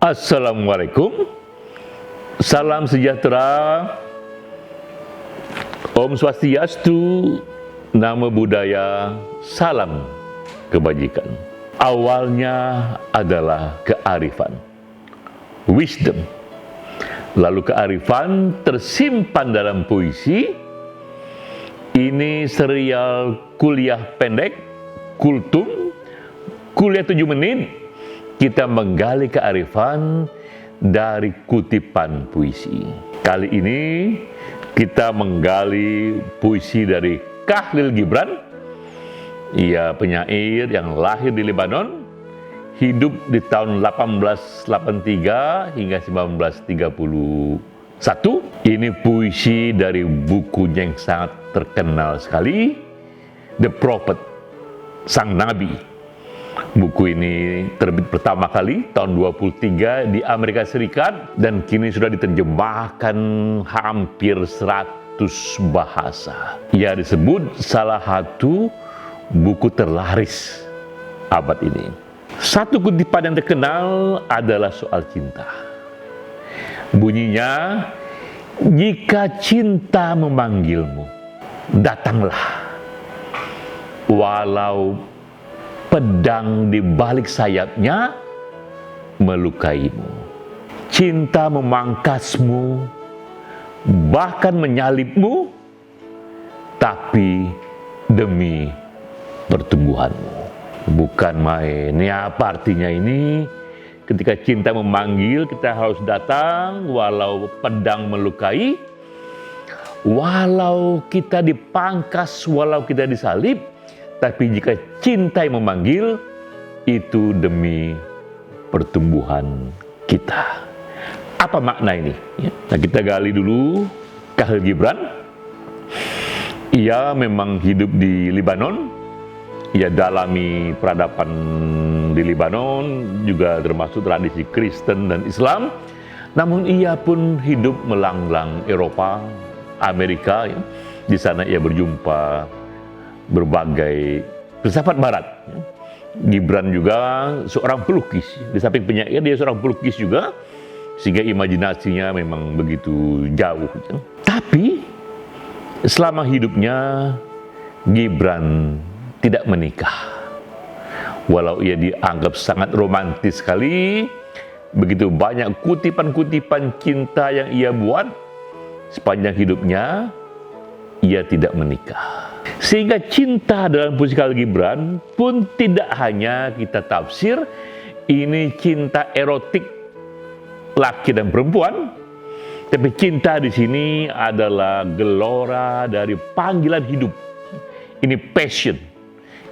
Assalamualaikum, salam sejahtera, Om Swastiastu, Namo Buddhaya, salam kebajikan. Awalnya adalah kearifan, wisdom. Lalu kearifan tersimpan dalam puisi. Ini serial kuliah pendek, Kultum, kuliah 7 menit. Kita menggali kearifan dari kutipan puisi. Kali ini kita menggali puisi dari Khalil Gibran. Ia penyair yang lahir di Lebanon, hidup di tahun 1883 hingga 1931. Ini puisi dari bukunya yang sangat terkenal sekali, The Prophet, Sang Nabi. Buku ini terbit pertama kali tahun 23 di Amerika Serikat dan kini sudah diterjemahkan hampir 100 bahasa. Ia disebut salah satu buku terlaris abad ini. Satu kutipan yang terkenal adalah soal cinta. Bunyinya, jika cinta memanggilmu, datanglah. Walau pedang di balik sayapnya melukaimu. Cinta memangkasmu, bahkan menyalibmu, tapi demi pertumbuhanmu. Bukan main. Ini apa artinya ini? Ketika cinta memanggil, kita harus datang, walau pedang melukai, walau kita dipangkas, walau kita disalib. Tapi jika cinta yang memanggil, itu demi pertumbuhan kita. Apa makna ini? Nah, kita gali dulu Khalil Gibran. Ia memang hidup di Lebanon. Ia dalami peradaban di Lebanon, juga termasuk tradisi Kristen dan Islam. Namun ia pun hidup melanglang Eropa, Amerika. Di sana ia berjumpa berbagai filsafat barat. Gibran juga seorang pelukis. Di samping penyair, dia seorang pelukis juga, sehingga imajinasinya memang begitu jauh. Tapi selama hidupnya Gibran tidak menikah. Walau ia dianggap sangat romantis sekali, begitu banyak kutipan-kutipan cinta yang ia buat, sepanjang hidupnya ia tidak menikah. Sehingga cinta dalam puisi Khalil Gibran pun tidak hanya kita tafsir, ini cinta erotik laki dan perempuan, tapi cinta di sini adalah gelora dari panggilan hidup. Ini passion,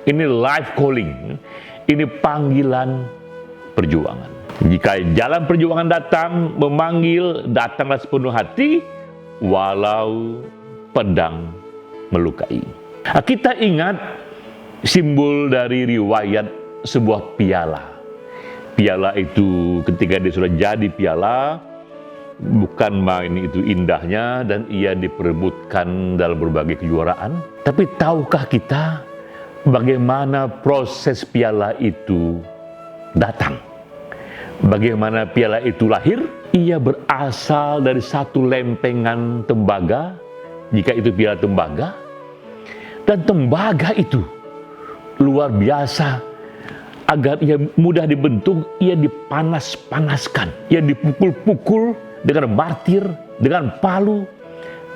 ini life calling, ini panggilan perjuangan. Jika jalan perjuangan datang, memanggil, datanglah sepenuh hati, walau pedang melukai. Kita ingat simbol dari riwayat sebuah piala. Piala itu ketika dia sudah jadi piala, bukan main itu indahnya dan ia diperebutkan dalam berbagai kejuaraan. Tapi tahukah kita bagaimana proses piala itu datang? Bagaimana piala itu lahir? Ia berasal dari satu lempengan tembaga, jika itu piala tembaga. Dan tembaga itu luar biasa. Agar ia mudah dibentuk, ia dipanas-panaskan. Ia dipukul-pukul dengan martir, dengan palu.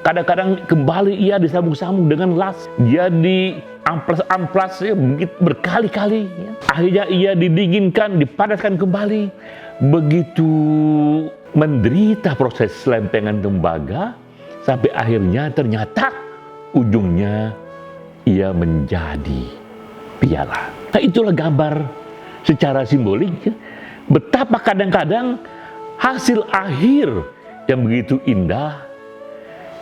Kadang-kadang kembali ia disambung-sambung dengan las. Dia diamplas-amplas berkali-kali. Akhirnya ia didinginkan, dipanaskan kembali. Begitu menderita proses lempengan tembaga, sampai akhirnya ternyata ujungnya ia menjadi piala. Nah, itulah gambar secara simbolik betapa kadang-kadang hasil akhir yang begitu indah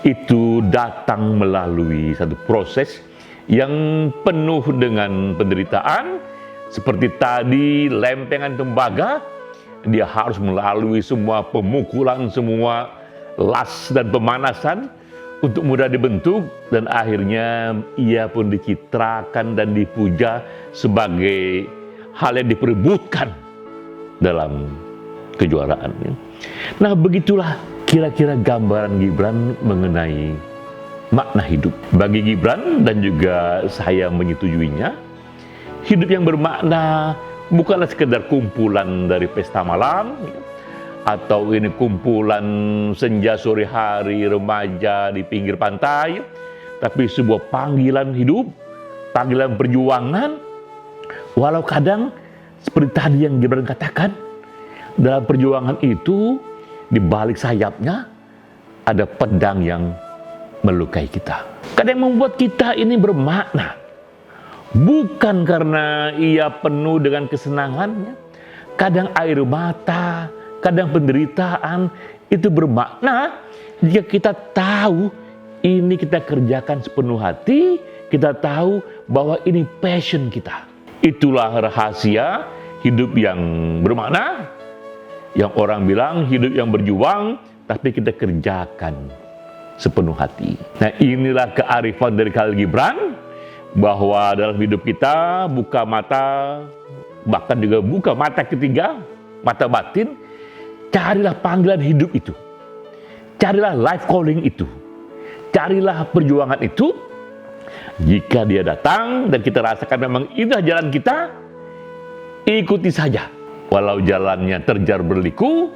itu datang melalui satu proses yang penuh dengan penderitaan. Seperti tadi lempengan tembaga, dia harus melalui semua pemukulan, semua las dan pemanasan untuk mudah dibentuk, dan akhirnya ia pun dicitrakan dan dipuja sebagai hal yang diperebutkan dalam kejuaraan. Nah, begitulah kira-kira gambaran Gibran mengenai makna hidup. Bagi Gibran dan juga saya menyetujuinya, hidup yang bermakna bukanlah sekedar kumpulan dari pesta malam, atau ini kumpulan senja sore hari remaja di pinggir pantai, tapi sebuah panggilan hidup, panggilan perjuangan. Walau kadang seperti tadi yang Gibran katakan, dalam perjuangan itu di balik sayapnya ada pedang yang melukai kita. Kadang membuat kita ini bermakna, bukan karena ia penuh dengan kesenangannya. Kadang air mata, kadang penderitaan itu bermakna jika kita tahu ini kita kerjakan sepenuh hati, kita tahu bahwa ini passion kita. Itulah rahasia hidup yang bermakna, yang orang bilang hidup yang berjuang, tapi kita kerjakan sepenuh hati. Nah, inilah kearifan dari Khalil Gibran, bahwa dalam hidup kita buka mata, bahkan juga buka mata ketiga, mata batin, carilah panggilan hidup itu, carilah life calling itu, carilah perjuangan itu. Jika dia datang dan kita rasakan memang inilah jalan kita, ikuti saja. Walau jalannya terjar berliku,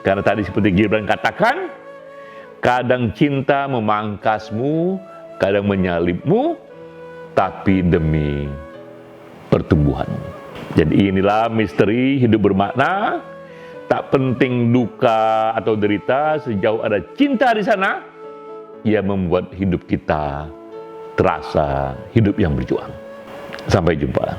karena tadi seperti Gibran katakan, kadang cinta memangkasmu, kadang menyalibmu, tapi demi pertumbuhan. Jadi inilah misteri hidup bermakna. Tak penting duka atau derita, sejauh ada cinta di sana, ia membuat hidup kita terasa hidup yang berjuang. Sampai jumpa.